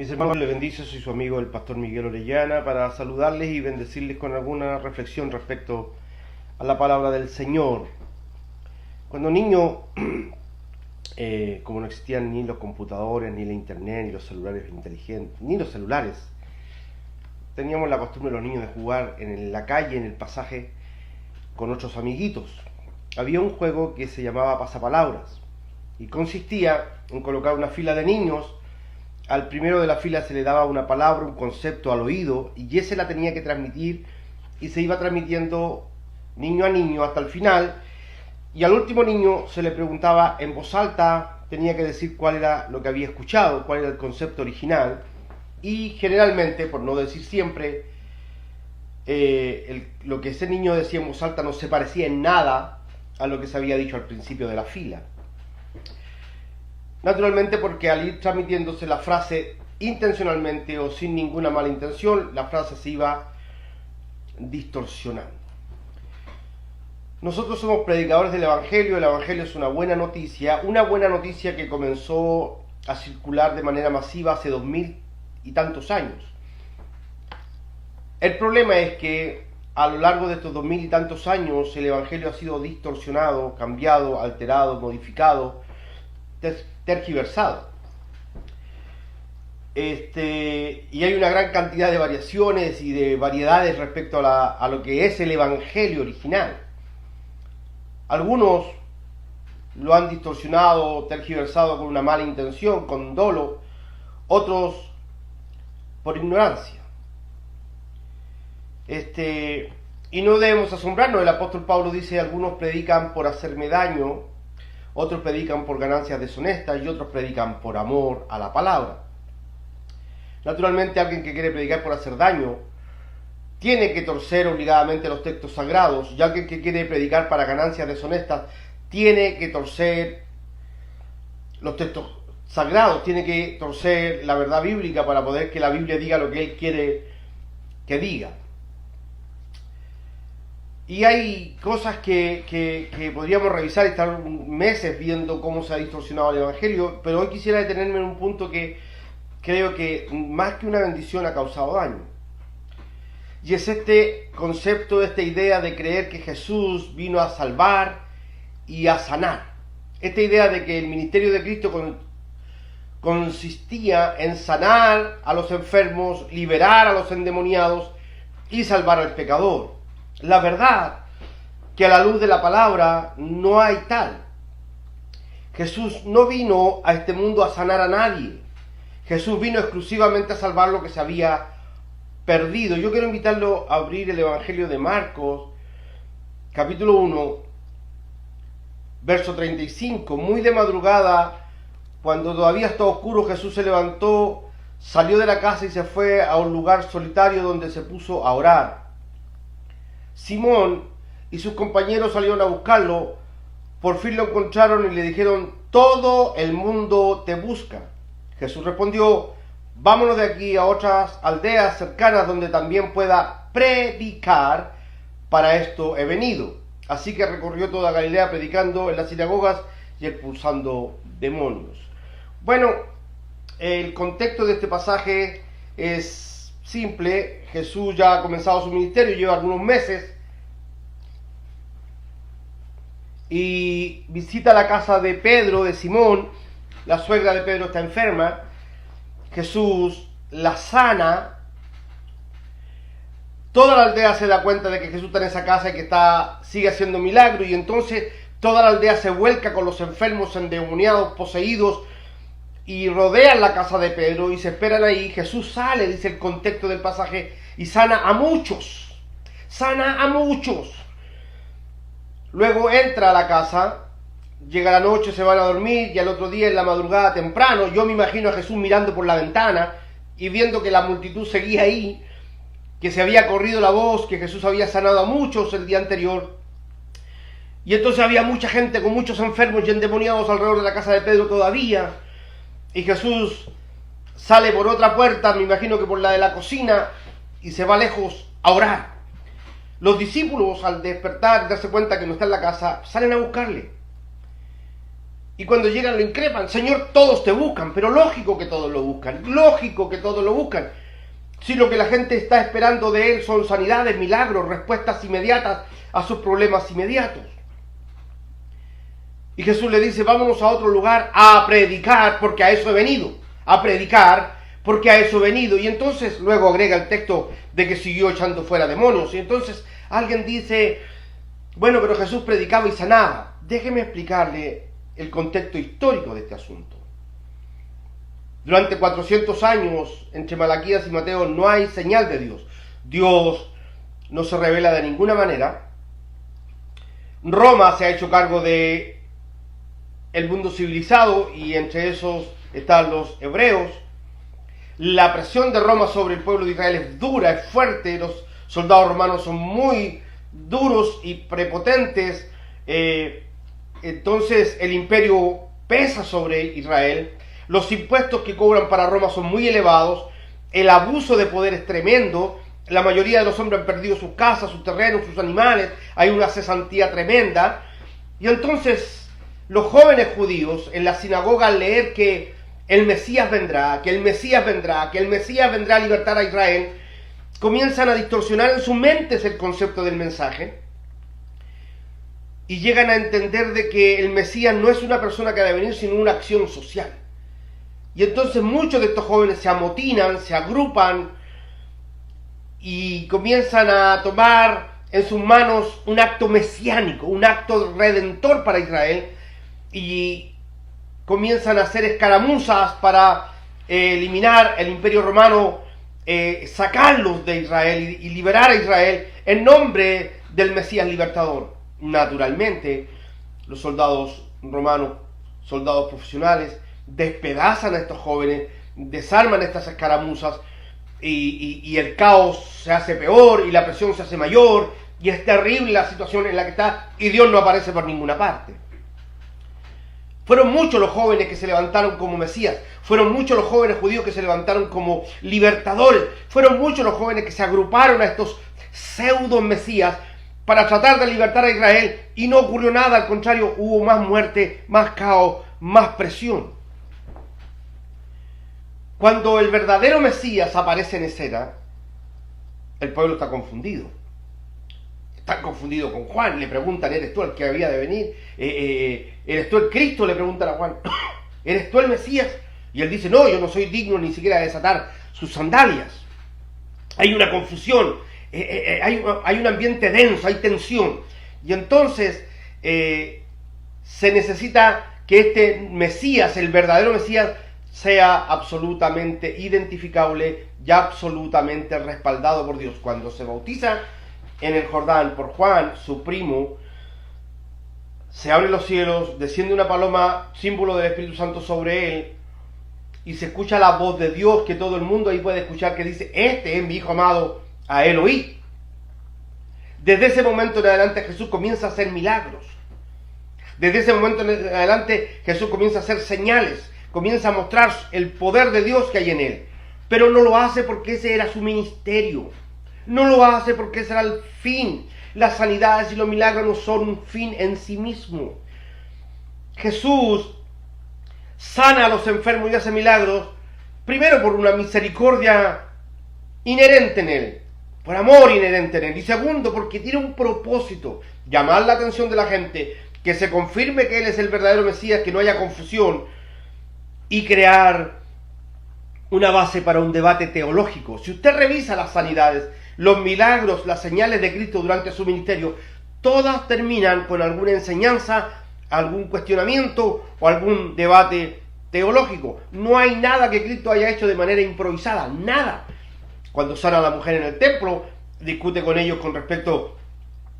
Mis hermanos, les bendice, soy su amigo el pastor Miguel Orellana para saludarles y bendecirles con alguna reflexión respecto a la palabra del Señor. Cuando niño, como no existían ni los computadores, ni la internet, ni los celulares inteligentes, ni los celulares, teníamos la costumbre los niños de jugar en la calle, en el pasaje, con otros amiguitos. Había un juego que se llamaba pasapalabras y consistía en colocar una fila de niños. Al primero de la fila se le daba una palabra, un concepto al oído, y ese la tenía que transmitir, y se iba transmitiendo niño a niño hasta el final, y al último niño se le preguntaba en voz alta, tenía que decir cuál era lo que había escuchado, cuál era el concepto original, y generalmente, por no decir siempre, lo que ese niño decía en voz alta no se parecía en nada a lo que se había dicho al principio de la fila. Naturalmente, porque al ir transmitiéndose la frase intencionalmente o sin ninguna mala intención, la frase se iba distorsionando. Nosotros somos predicadores del Evangelio. El Evangelio es una buena noticia que comenzó a circular de manera masiva hace 2000 y tantos años. El problema es que a lo largo de estos 2000 y tantos años el Evangelio ha sido distorsionado, cambiado, alterado, modificado, tergiversado. Y hay una gran cantidad de variaciones y de variedades respecto a lo que es el Evangelio original. Algunos lo han distorsionado, tergiversado con una mala intención, con dolo, otros por ignorancia. Y no debemos asombrarnos. El apóstol Pablo dice: algunos predican por hacerme daño, otros predican por ganancias deshonestas y otros predican por amor a la palabra. Naturalmente, alguien que quiere predicar por hacer daño tiene que torcer obligadamente los textos sagrados, y alguien que quiere predicar para ganancias deshonestas tiene que torcer los textos sagrados, tiene que torcer la verdad bíblica para poder que la Biblia diga lo que él quiere que diga. Y hay cosas que podríamos revisar y estar meses viendo cómo se ha distorsionado el Evangelio, pero hoy quisiera detenerme en un punto que creo que más que una bendición ha causado daño. Y es este concepto, esta idea de creer que Jesús vino a salvar y a sanar. Esta idea de que el ministerio de Cristo consistía en sanar a los enfermos, liberar a los endemoniados y salvar al pecador. La verdad que a la luz de la palabra no hay tal. Jesús no vino a este mundo a sanar a nadie. Jesús vino exclusivamente a salvar lo que se había perdido. Yo quiero invitarlo a abrir el Evangelio de Marcos, capítulo 1, verso 35. Muy de madrugada, cuando todavía estaba oscuro, Jesús se levantó, salió de la casa y se fue a un lugar solitario donde se puso a orar. Simón y sus compañeros salieron a buscarlo. Por fin lo encontraron y le dijeron: todo el mundo te busca. Jesús respondió: vámonos de aquí a otras aldeas cercanas donde también pueda predicar. Para esto he venido. Así que recorrió toda Galilea predicando en las sinagogas y expulsando demonios. Bueno, el contexto de este pasaje es simple. Jesús ya ha comenzado su ministerio, lleva algunos meses, y visita la casa de Pedro, de Simón. La suegra de Pedro está enferma. Jesús la sana. Toda la aldea se da cuenta de que Jesús está en esa casa y que sigue haciendo milagros, y entonces toda la aldea se vuelca con los enfermos, endemoniados, poseídos, y rodean la casa de Pedro y se esperan ahí. Jesús sale, dice el contexto del pasaje, y sana a muchos. Sana a muchos. Luego entra a la casa, llega la noche, se van a dormir, y al otro día en la madrugada temprano, yo me imagino a Jesús mirando por la ventana y viendo que la multitud seguía ahí, que se había corrido la voz, que Jesús había sanado a muchos el día anterior. Y entonces había mucha gente con muchos enfermos y endemoniados alrededor de la casa de Pedro todavía. Y Jesús sale por otra puerta, me imagino que por la de la cocina, y se va lejos a orar. Los discípulos, al despertar, darse cuenta que no está en la casa, salen a buscarle. Y cuando llegan lo increpan. Señor, todos te buscan, pero lógico que todos lo buscan. Lógico que todos lo buscan. Si lo que la gente está esperando de él son sanidades, milagros, respuestas inmediatas a sus problemas inmediatos. Y Jesús le dice, vámonos a otro lugar a predicar, porque a eso he venido. A predicar, porque a eso he venido. Y entonces luego agrega el texto de que siguió echando fuera demonios. Y entonces alguien dice, bueno, pero Jesús predicaba y sanaba. Déjeme explicarle el contexto histórico de este asunto. Durante 400 años, entre Malaquías y Mateo, no hay señal de Dios. Dios no se revela de ninguna manera. Roma se ha hecho cargo de el mundo civilizado y entre esos están los hebreos. La presión de Roma sobre el pueblo de Israel es dura, es fuerte. Los soldados romanos son muy duros y prepotentes. Entonces el imperio pesa sobre Israel. Los impuestos que cobran para Roma son muy elevados. El abuso de poder es tremendo. La mayoría de los hombres han perdido sus casas, sus terrenos, sus animales. Hay una cesantía tremenda. Y entonces los jóvenes judíos en la sinagoga, al leer que el Mesías vendrá, que el Mesías vendrá, que el Mesías vendrá a libertar a Israel, comienzan a distorsionar en sus mentes el concepto del mensaje. Y llegan a entender de que el Mesías no es una persona que ha de venir, sino una acción social. Y entonces muchos de estos jóvenes se amotinan, se agrupan y comienzan a tomar en sus manos un acto mesiánico, un acto redentor para Israel, y comienzan a hacer escaramuzas para eliminar el imperio romano, sacarlos de Israel y liberar a Israel en nombre del Mesías libertador. Naturalmente, los soldados romanos, soldados profesionales, despedazan a estos jóvenes, desarman estas escaramuzas y el caos se hace peor y la presión se hace mayor y es terrible la situación en la que está y Dios no aparece por ninguna parte. Fueron muchos los jóvenes que se levantaron como Mesías, fueron muchos los jóvenes judíos que se levantaron como libertadores, fueron muchos los jóvenes que se agruparon a estos pseudo Mesías para tratar de libertar a Israel y no ocurrió nada, al contrario, hubo más muerte, más caos, más presión. Cuando el verdadero Mesías aparece en escena, el pueblo está confundido. Están confundidos con Juan, le preguntan, ¿eres tú el que había de venir? ¿Eres tú el Cristo? Le preguntan a Juan. ¿Eres tú el Mesías? Y él dice, no, yo no soy digno ni siquiera de desatar sus sandalias. Hay una confusión, hay un ambiente denso, hay tensión. Y entonces se necesita que este Mesías, el verdadero Mesías, sea absolutamente identificable y absolutamente respaldado por Dios. Cuando se bautiza en el Jordán por Juan, su primo, se abren los cielos, desciende una paloma, símbolo del Espíritu Santo sobre él, y se escucha la voz de Dios que todo el mundo ahí puede escuchar, que dice, este es mi Hijo amado, a él oí. Desde ese momento en adelante Jesús comienza a hacer milagros. Desde ese momento en adelante Jesús comienza a hacer señales, comienza a mostrar el poder de Dios que hay en él. Pero no lo hace porque ese era su ministerio. No lo hace porque ese era el fin. Las sanidades y los milagros no son un fin en sí mismo. Jesús sana a los enfermos y hace milagros, primero por una misericordia inherente en él, por amor inherente en él, y segundo porque tiene un propósito, llamar la atención de la gente, que se confirme que él es el verdadero Mesías, que no haya confusión, y crear una base para un debate teológico. Si usted revisa las sanidades, los milagros, las señales de Cristo durante su ministerio, todas terminan con alguna enseñanza, algún cuestionamiento o algún debate teológico. No hay nada que Cristo haya hecho de manera improvisada, nada. Cuando sana a la mujer en el templo, discute con ellos con respecto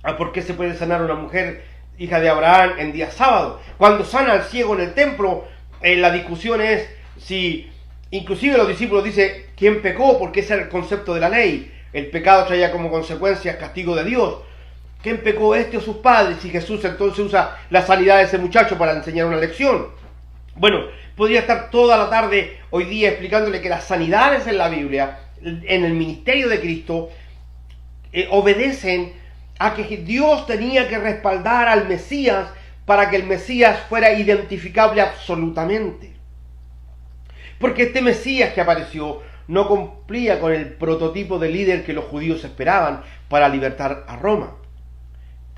a por qué se puede sanar a una mujer hija de Abraham en día sábado. Cuando sana al ciego en el templo, la discusión es si, inclusive los discípulos dicen, ¿quién pecó? Porque ese era el concepto de la ley. El pecado traía como consecuencia castigo de Dios. ¿Quién pecó, este o sus padres? Y Jesús entonces usa la sanidad de ese muchacho para enseñar una lección. Bueno, podría estar toda la tarde hoy día explicándole que las sanidades en la Biblia, en el ministerio de Cristo, obedecen a que Dios tenía que respaldar al Mesías para que el Mesías fuera identificable absolutamente. Porque este Mesías que apareció no cumplía con el prototipo de líder que los judíos esperaban para libertar a Roma.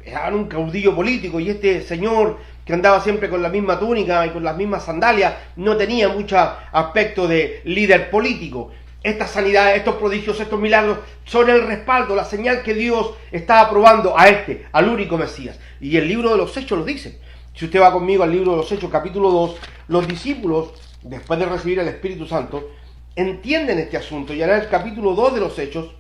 Era un caudillo político, y este señor que andaba siempre con la misma túnica y con las mismas sandalias no tenía mucho aspecto de líder político. Estas sanidades, estos prodigios, estos milagros son el respaldo, la señal que Dios estaba probando al único Mesías. Y el libro de los Hechos lo dice. Si usted va conmigo al libro de los Hechos, capítulo 2, los discípulos, después de recibir el Espíritu Santo, entienden este asunto. Y en el capítulo 2 de los Hechos,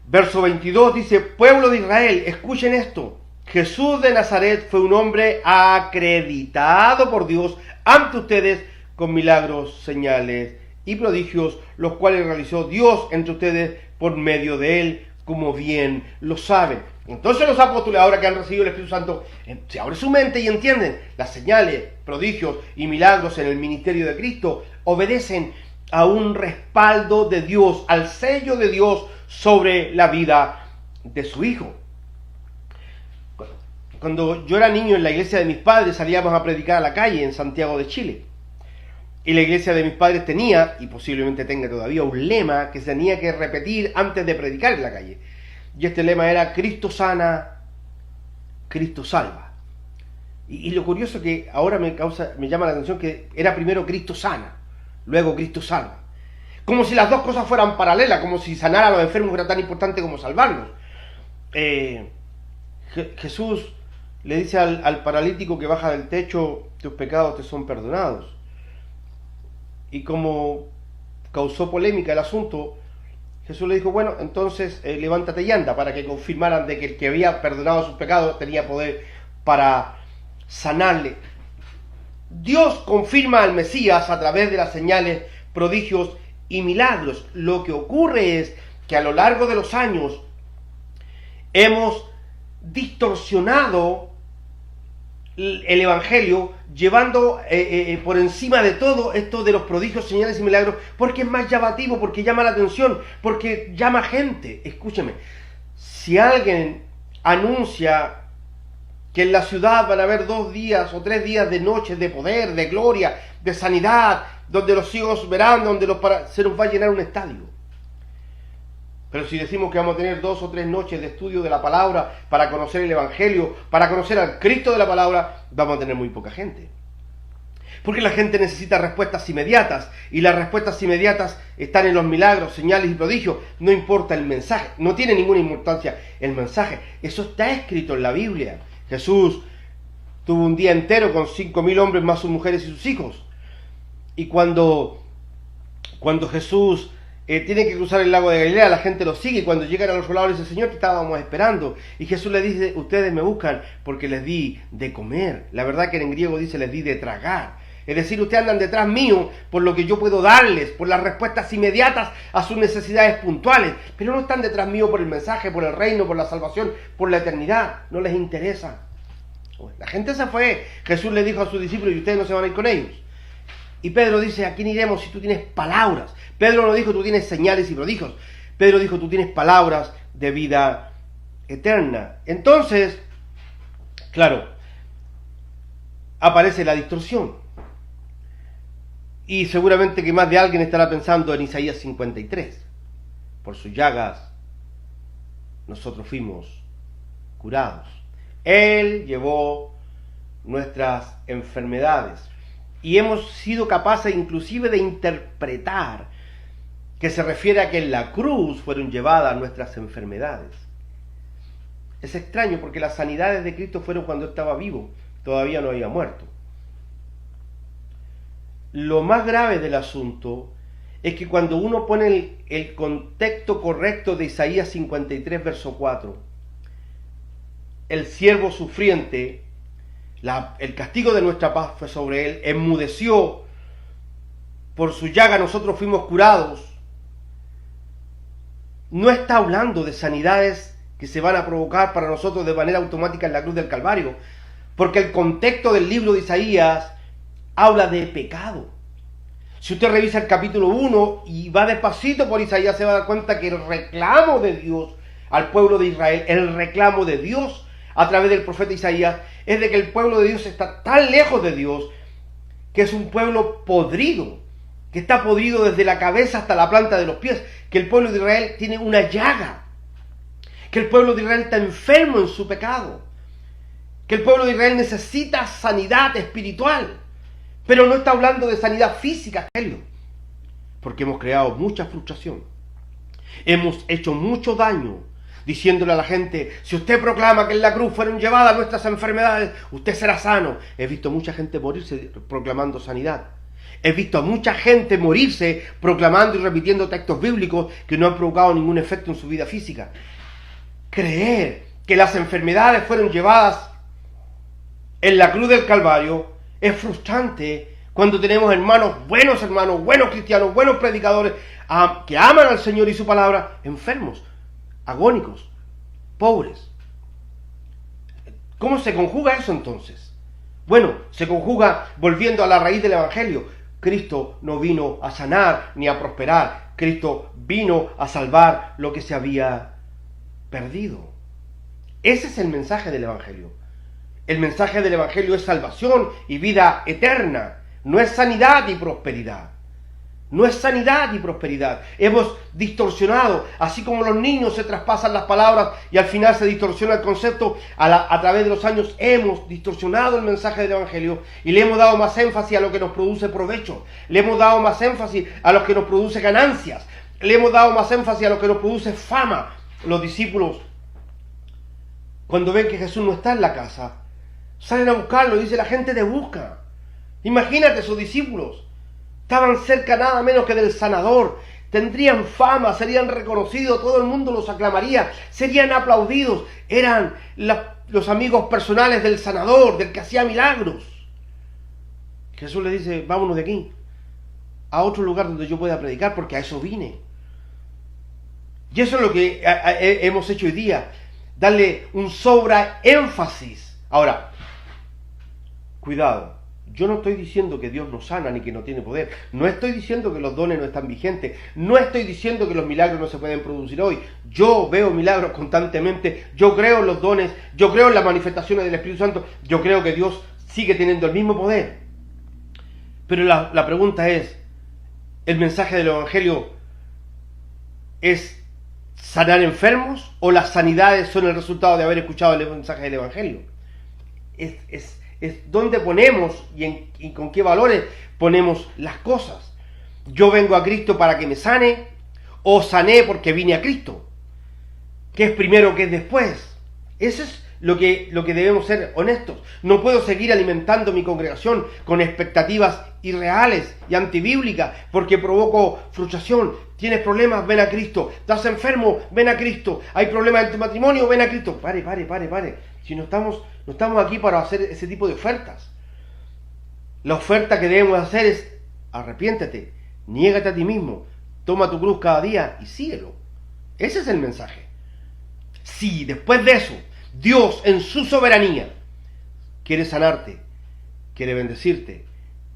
verso 22 dice: pueblo de Israel, escuchen esto. Jesús de Nazaret fue un hombre acreditado por Dios ante ustedes con milagros, señales y prodigios, los cuales realizó Dios entre ustedes por medio de él, como bien lo saben. Entonces los apóstoles, ahora que han recibido el Espíritu Santo, se abre su mente y entienden las señales, prodigios y milagros en el ministerio de Cristo, obedecen a un respaldo de Dios, al sello de Dios sobre la vida de su Hijo. Cuando yo era niño, en la iglesia de mis padres salíamos a predicar a la calle en Santiago de Chile. Y la iglesia de mis padres tenía, y posiblemente tenga todavía, un lema que se tenía que repetir antes de predicar en la calle. Y este lema era: Cristo sana, Cristo salva. Y lo curioso que ahora me llama la atención que era primero Cristo sana, luego Cristo salva. Como si las dos cosas fueran paralelas, como si sanar a los enfermos era tan importante como salvarlos. Jesús le dice al paralítico que baja del techo: tus pecados te son perdonados. Y como causó polémica el asunto, Jesús le dijo: bueno, entonces levántate y anda, para que confirmaran de que el que había perdonado sus pecados tenía poder para sanarle. Dios confirma al Mesías a través de las señales, prodigios y milagros. Lo que ocurre es que a lo largo de los años hemos distorsionado el Evangelio, llevando por encima de todo esto de los prodigios, señales y milagros, porque es más llamativo, porque llama la atención, porque llama gente. Escúcheme, si alguien anuncia que en la ciudad van a haber 2 días o 3 días de noches de poder, de gloria, de sanidad, donde los ciegos verán, donde se nos va a llenar un estadio. Pero si decimos que vamos a tener 2 o 3 noches de estudio de la palabra para conocer el Evangelio, para conocer al Cristo de la palabra, vamos a tener muy poca gente. Porque la gente necesita respuestas inmediatas, y las respuestas inmediatas están en los milagros, señales y prodigios. No importa el mensaje, no tiene ninguna importancia el mensaje. Eso está escrito en la Biblia. Jesús tuvo un día entero con 5.000 hombres más sus mujeres y sus hijos. Y cuando Jesús tiene que cruzar el lago de Galilea, la gente lo sigue, y cuando llegan a los lados le dice: Señor, te estábamos esperando. Y Jesús les dice: ustedes me buscan porque les di de comer. La verdad que en griego dice: les di de tragar. Es decir, ustedes andan detrás mío por lo que yo puedo darles, por las respuestas inmediatas a sus necesidades puntuales, pero no están detrás mío por el mensaje, por el reino, por la salvación, por la eternidad. No les interesa. La gente se fue. Jesús le dijo a sus discípulos: y ustedes no se van a ir con ellos. Y Pedro dice: ¿a quién iremos si tú tienes palabras? Pedro no dijo: tú tienes señales y prodigios. Pedro dijo: tú tienes palabras de vida eterna. Entonces, claro, aparece la distorsión. Y seguramente que más de alguien estará pensando en Isaías 53. Por sus llagas nosotros fuimos curados. Él llevó nuestras enfermedades. Y hemos sido capaces inclusive de interpretar que se refiere a que en la cruz fueron llevadas nuestras enfermedades. Es extraño porque las sanidades de Cristo fueron cuando estaba vivo, todavía no había muerto. Lo más grave del asunto es que cuando uno pone el contexto correcto de Isaías 53, verso 4, el siervo sufriente, el castigo de nuestra paz fue sobre él, enmudeció, por su llaga nosotros fuimos curados. No está hablando de sanidades que se van a provocar para nosotros de manera automática en la cruz del Calvario, porque el contexto del libro de Isaías habla de pecado. Si usted revisa el capítulo 1 y va despacito por Isaías, se va a dar cuenta que el reclamo de Dios al pueblo de Israel, el reclamo de Dios a través del profeta Isaías, es de que el pueblo de Dios está tan lejos de Dios que es un pueblo podrido, que está podrido desde la cabeza hasta la planta de los pies, que el pueblo de Israel tiene una llaga, que el pueblo de Israel está enfermo en su pecado, que el pueblo de Israel necesita sanidad espiritual, pero no está hablando de sanidad física, porque hemos creado mucha frustración, hemos hecho mucho daño, diciéndole a la gente, si usted proclama que en la cruz fueron llevadas nuestras enfermedades, usted será sano. He visto mucha gente morirse proclamando sanidad. He visto a mucha gente morirse proclamando y repitiendo textos bíblicos que no han provocado ningún efecto en su vida física. Creer que las enfermedades fueron llevadas en la cruz del Calvario es frustrante cuando tenemos hermanos, buenos cristianos, buenos predicadores, que aman al Señor y su palabra, enfermos, agónicos, pobres. ¿Cómo se conjuga eso entonces? Bueno, se conjuga volviendo a la raíz del Evangelio. Cristo no vino a sanar ni a prosperar. Cristo vino a salvar lo que se había perdido. Ese es el mensaje del Evangelio. El mensaje del Evangelio es salvación y vida eterna. No es sanidad y prosperidad. No es sanidad y prosperidad. Hemos distorsionado, así como los niños se traspasan las palabras y al final se distorsiona el concepto, a través de los años hemos distorsionado el mensaje del Evangelio y le hemos dado más énfasis a lo que nos produce provecho, le hemos dado más énfasis a lo que nos produce ganancias, le hemos dado más énfasis a lo que nos produce fama. Los discípulos, cuando ven que Jesús no está en la casa, salen a buscarlo, dice la gente te busca. Imagínate, sus discípulos estaban cerca nada menos que del sanador, tendrían fama, serían reconocidos, todo el mundo los aclamaría, serían aplaudidos, eran los amigos personales del sanador, del que hacía milagros. Jesús les dice, vámonos de aquí, a otro lugar donde yo pueda predicar, porque a eso vine. Y eso es lo que hemos hecho hoy día, darle un sobra énfasis. Ahora, cuidado. Yo no estoy diciendo que Dios no sana ni que no tiene poder. No estoy diciendo que los dones no están vigentes. No estoy diciendo que los milagros no se pueden producir hoy. Yo veo milagros constantemente. Yo creo en los dones. Yo creo en las manifestaciones del Espíritu Santo. Yo creo que Dios sigue teniendo el mismo poder. Pero la pregunta es, ¿el mensaje del Evangelio es sanar enfermos o las sanidades son el resultado de haber escuchado el mensaje del Evangelio? Es dónde ponemos y con qué valores ponemos las cosas. Yo vengo a Cristo para que me sane, o sané porque vine a Cristo. ¿Qué es primero, qué es después? Eso es lo que debemos ser honestos. No puedo seguir alimentando mi congregación con expectativas irreales y antibíblicas porque provoco frustración. Tienes problemas, ven a Cristo. Estás enfermo, ven a Cristo. Hay problemas en tu matrimonio, ven a Cristo. Pare. Si no estamos aquí para hacer ese tipo de ofertas. La oferta que debemos hacer es arrepiéntete, niégate a ti mismo, toma tu cruz cada día y síguelo. Ese es el mensaje. Si después de eso Dios en su soberanía quiere sanarte, quiere bendecirte,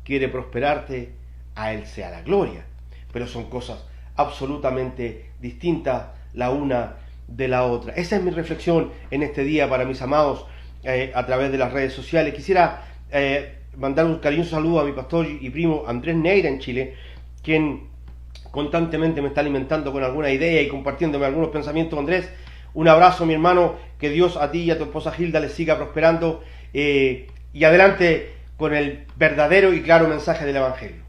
quiere prosperarte, a Él sea la gloria. Pero son cosas absolutamente distintas la una de la otra. Esa es mi reflexión en este día para mis amados a través de las redes sociales. Quisiera mandar un cariñoso saludo a mi pastor y primo Andrés Neira en Chile, quien constantemente me está alimentando con alguna idea y compartiéndome algunos pensamientos. Andrés, un abrazo, mi hermano, que Dios a ti y a tu esposa Gilda les siga prosperando y adelante con el verdadero y claro mensaje del Evangelio.